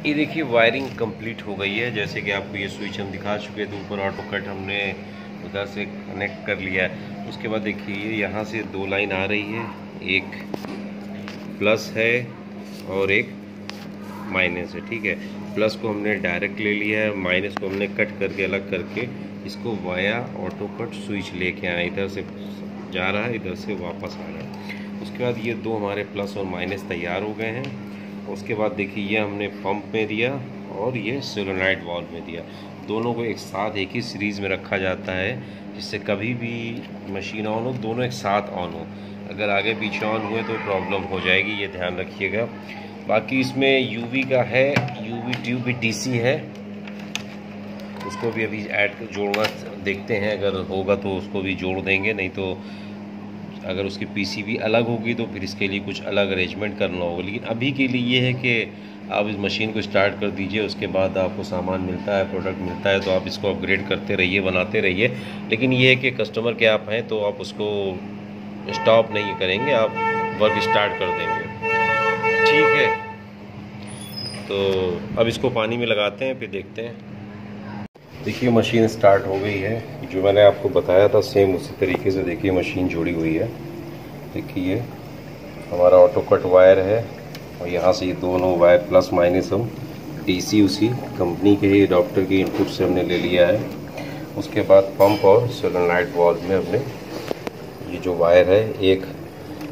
ये देखिए wiring complete हो गई है। जैसे कि आपको ये स्विच हम दिखा चुके थे, ऊपर ऑटो कट हमने उधर से कनेक्ट कर लिया है। उसके बाद देखिए यहाँ से दो लाइन आ रही है, एक प्लस है और एक माइनस है। ठीक है, प्लस को हमने डायरेक्ट ले लिया है, माइनस को हमने कट करके अलग करके इसको वाया ऑटो कट स्विच लेके आए। इधर से जा रहा है, इधर से वापस आ रहा है। उसके बाद ये दो हमारे प्लस और माइनस तैयार हो गए हैं। उसके बाद देखिए ये हमने पंप में दिया और ये सोलेनॉइड वाल्व में दिया। दोनों को एक साथ एक ही सीरीज़ में रखा जाता है, जिससे कभी भी मशीन ऑन हो दोनों एक साथ ऑन हो। अगर आगे पीछे ऑन हुए तो प्रॉब्लम हो जाएगी, ये ध्यान रखिएगा। बाकी इसमें यूवी का है, यूवी ट्यूब भी डीसी है, उसको भी अभी ऐड जोड़ना देखते हैं, अगर होगा तो उसको भी जोड़ देंगे, नहीं तो अगर उसकी पीसीबी अलग होगी तो फिर इसके लिए कुछ अलग अरेंजमेंट करना होगा। लेकिन अभी के लिए ये है कि आप इस मशीन को स्टार्ट कर दीजिए, उसके बाद आपको सामान मिलता है, प्रोडक्ट मिलता है, तो आप इसको अपग्रेड करते रहिए, बनाते रहिए। लेकिन ये है कि कस्टमर के आप हैं तो आप उसको स्टॉप नहीं करेंगे, आप वर्क स्टार्ट कर देंगे। ठीक है, तो अब इसको पानी में लगाते हैं, फिर देखते हैं। देखिए मशीन स्टार्ट हो गई है, जो मैंने आपको बताया था सेम उसी तरीके से देखिए मशीन जुड़ी हुई है। देखिए हमारा ऑटो कट वायर है और यहाँ से ये दोनों वायर प्लस माइनस हम डीसी उसी कंपनी के ही डॉक्टर की इनपुट से हमने ले लिया है। उसके बाद पंप और सोलेनॉइड वाल्व में हमने ये जो वायर है, एक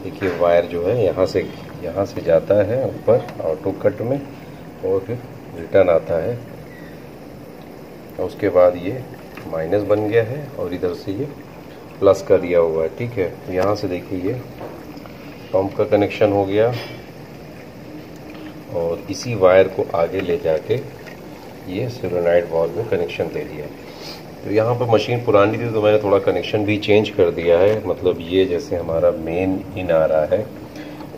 देखिए वायर जो है यहाँ से जाता है ऊपर ऑटो कट में और फिर रिटर्न आता है। उसके बाद ये माइनस बन गया है और इधर से ये प्लस का दिया हुआ है। ठीक है, तो यहाँ से देखिए ये पंप का कनेक्शन हो गया और इसी वायर को आगे ले जाके ये सोलेनॉइड वाल्व में कनेक्शन दे दिया। तो यहाँ पर मशीन पुरानी थी तो मैंने थोड़ा कनेक्शन भी चेंज कर दिया है। मतलब ये जैसे हमारा मेन इन आ रहा है,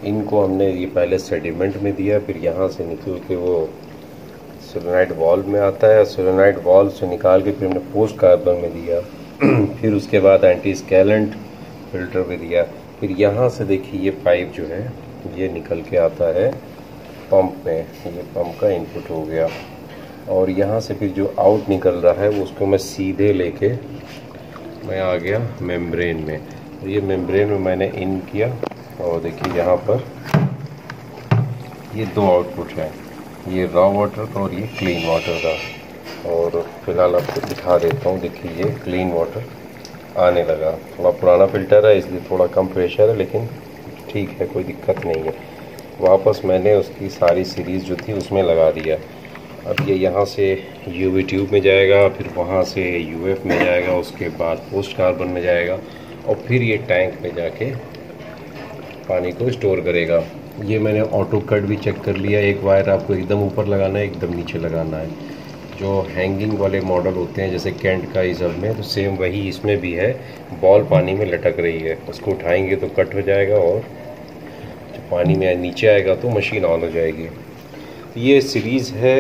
इनको हमने ये पहले सेडिमेंट में दिया, फिर यहाँ से निकल के वो सोलेनॉइड वाल्व में आता है। सोलेनॉइड वाल्व से निकाल के फिर हमने पोस्ट कार्बन में दिया फिर उसके बाद एंटी स्कैलेंट फिल्टर में दिया। फिर यहाँ से देखिए ये पाइप जो है ये निकल के आता है पंप में, ये पंप का इनपुट हो गया। और यहाँ से फिर जो आउट निकल रहा है वो उसको मैं सीधे लेके मैं आ गया मेम्ब्रेन में। तो ये मेम्ब्रेन में मैंने इन किया और देखिए यहाँ पर ये दो आउटपुट हैं, ये रॉ वाटर का और ये क्लीन वाटर का। और फिलहाल आपको दिखा देता हूँ। देखिए ये क्लीन वाटर आने लगा। थोड़ा पुराना फ़िल्टर है इसलिए थोड़ा कम प्रेशर है, लेकिन ठीक है, कोई दिक्कत नहीं है। वापस मैंने उसकी सारी सीरीज़ जो थी उसमें लगा दिया। अब ये यहाँ से यूवी ट्यूब में जाएगा, फिर वहाँ से यूएफ में जाएगा, उसके बाद पोस्ट कार्बन में जाएगा और फिर ये टैंक में जाके पानी को स्टोर करेगा। ये मैंने ऑटो कट भी चेक कर लिया। एक वायर आपको एकदम ऊपर लगाना है, एकदम नीचे लगाना है। जो हैंगिंग वाले मॉडल होते हैं जैसे कैंट का इस सब में, तो सेम वही इसमें भी है। बॉल पानी में लटक रही है, उसको उठाएंगे तो कट हो जाएगा और जो पानी में नीचे आएगा तो मशीन ऑन हो जाएगी। ये सीरीज़ है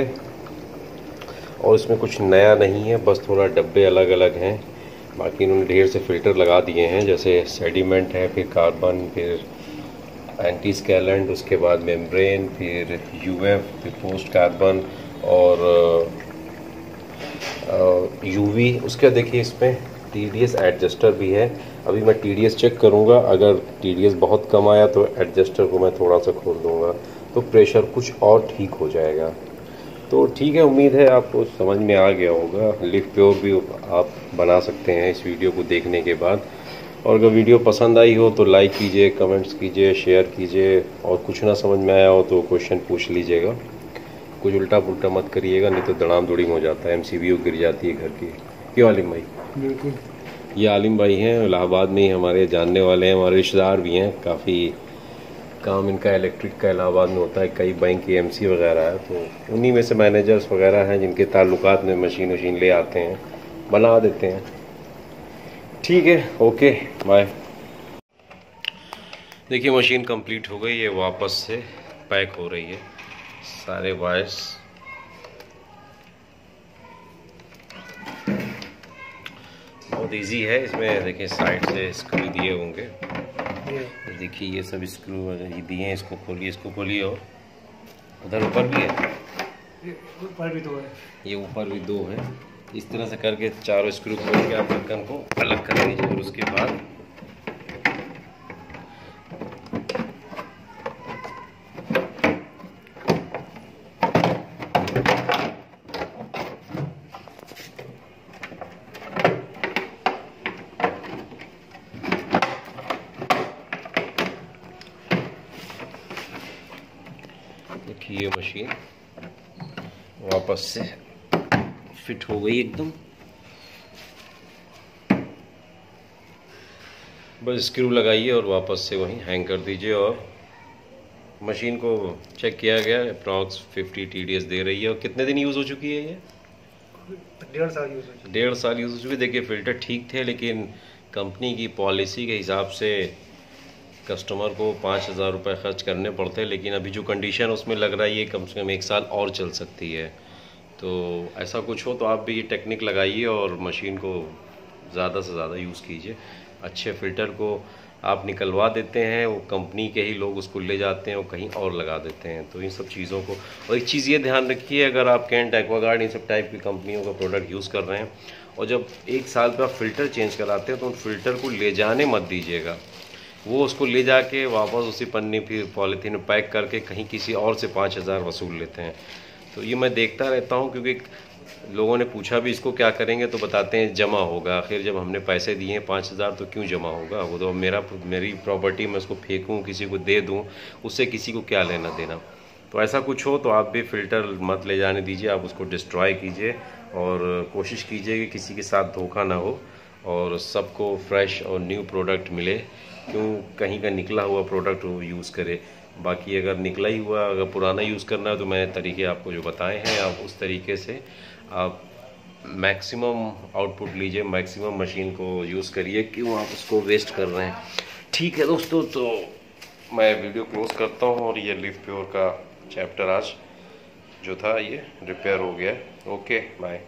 और इसमें कुछ नया नहीं है, बस थोड़ा डब्बे अलग अलग हैं। बाकी इन्होंने ढेर से फ़िल्टर लगा दिए हैं, जैसे सेडिमेंट है, फिर कार्बन, फिर एंटी स्कैलेंट, उसके बाद मेम्ब्रेन, फिर यूएफ, फिर पोस्ट कार्बन और यूवी। उसके देखिए इसमें टीडीएस एडजस्टर भी है। अभी मैं टीडीएस चेक करूंगा, अगर टीडीएस बहुत कम आया तो एडजस्टर को मैं थोड़ा सा खोल दूंगा तो प्रेशर कुछ और ठीक हो जाएगा। तो ठीक है, उम्मीद है आपको समझ में आ गया होगा। लिफ्ट प्योर भी आप बना सकते हैं इस वीडियो को देखने के बाद। और अगर वीडियो पसंद आई हो तो लाइक कीजिए, कमेंट्स कीजिए, शेयर कीजिए। और कुछ ना समझ में आया हो तो क्वेश्चन पूछ लीजिएगा। कुछ उल्टा पुल्टा मत करिएगा, नहीं तो दड़ाम दुड़ीम हो जाता है, एमसीबीओ गिर जाती है घर की। क्यों आलिम भाई? बिल्कुल। ये आलिम भाई हैं, इलाहाबाद में ही हमारे जानने वाले हैं, हमारे रिश्तेदार भी हैं। काफ़ी काम इनका इलेक्ट्रिक का इलाहाबाद में होता है, कई बैंक की एमसी वगैरह है, तो उन्हीं में से मैनेजर्स वगैरह हैं जिनके ताल्लुकात में मशीन वशीन ले आते हैं, बना देते हैं। ठीक है, ओके, बाय। देखिए मशीन कंप्लीट हो गई है, वापस से पैक हो रही है। सारे वायर्स बहुत इजी है। इसमें देखिए साइड से स्क्रू दिए होंगे, देखिए ये सब स्क्रू वगैरह दिए हैं। इसको खोलिए, इसको खोलिए, और उधर ऊपर भी है, ऊपर भी 2 है, ये ऊपर भी 2 है। इस तरह से करके चारों स्क्रू खोल के आप ढक्कन को अलग कर लीजिए और उसके बाद देखिए ये मशीन वापस से फिट हो गई एकदम। बस स्क्रू लगाइए और वापस से वहीं हैंग कर दीजिए और मशीन को चेक किया गया, अप्रॉक्स 50 TDS दे रही है। और कितने दिन यूज़ हो चुकी है ये? 1.5 साल यूज़ हो चुकी है। 1.5 साल यूज़ हो चुकी है। देखिए फ़िल्टर ठीक थे, लेकिन कंपनी की पॉलिसी के हिसाब से कस्टमर को 5,000 रुपये खर्च करने पड़ते हैं, लेकिन अभी जो कंडीशन उसमें लग रहा है ये कम से कम 1 साल और चल सकती है। तो ऐसा कुछ हो तो आप भी ये टेक्निक लगाइए और मशीन को ज़्यादा से ज़्यादा यूज़ कीजिए। अच्छे फ़िल्टर को आप निकलवा देते हैं, वो कंपनी के ही लोग उसको ले जाते हैं और कहीं और लगा देते हैं। तो इन सब चीज़ों को, और एक चीज़ ये ध्यान रखिए, अगर आप कैंट, एक्वागार्ड इन सब टाइप की कंपनियों का प्रोडक्ट यूज़ कर रहे हैं और जब 1 साल पर आप फ़िल्टर चेंज कराते हैं तो उन फ़िल्टर को ले जाने मत दीजिएगा। वो उसको ले जाके वापस उसी पन्नी फिर पॉलीथीन में पैक करके कहीं किसी और से 5,000 वसूल लेते हैं। तो ये मैं देखता रहता हूँ, क्योंकि लोगों ने पूछा भी इसको क्या करेंगे तो बताते हैं जमा होगा। आखिर जब हमने पैसे दिए हैं 5,000 तो क्यों जमा होगा? वो तो मेरी प्रॉपर्टी, मैं उसको फेंकूँ, किसी को दे दूँ, उससे किसी को क्या लेना देना। तो ऐसा कुछ हो तो आप भी फ़िल्टर मत ले जाने दीजिए, आप उसको डिस्ट्रॉय कीजिए और कोशिश कीजिए कि किसी के साथ धोखा ना हो और सबको फ्रेश और न्यू प्रोडक्ट मिले। क्यों कहीं का निकला हुआ प्रोडक्ट वो यूज़ करे। बाकी अगर निकला ही हुआ, अगर पुराना यूज़ करना है तो मैंने तरीके आपको जो बताए हैं, आप उस तरीके से आप मैक्सिमम आउटपुट लीजिए, मैक्सिमम मशीन को यूज़ करिए। क्यों आप उसको वेस्ट कर रहे हैं? ठीक है दोस्तों, तो मैं वीडियो क्लोज करता हूँ और ये लिव प्योर का चैप्टर आज जो था ये रिपेयर हो गया। Okay bye.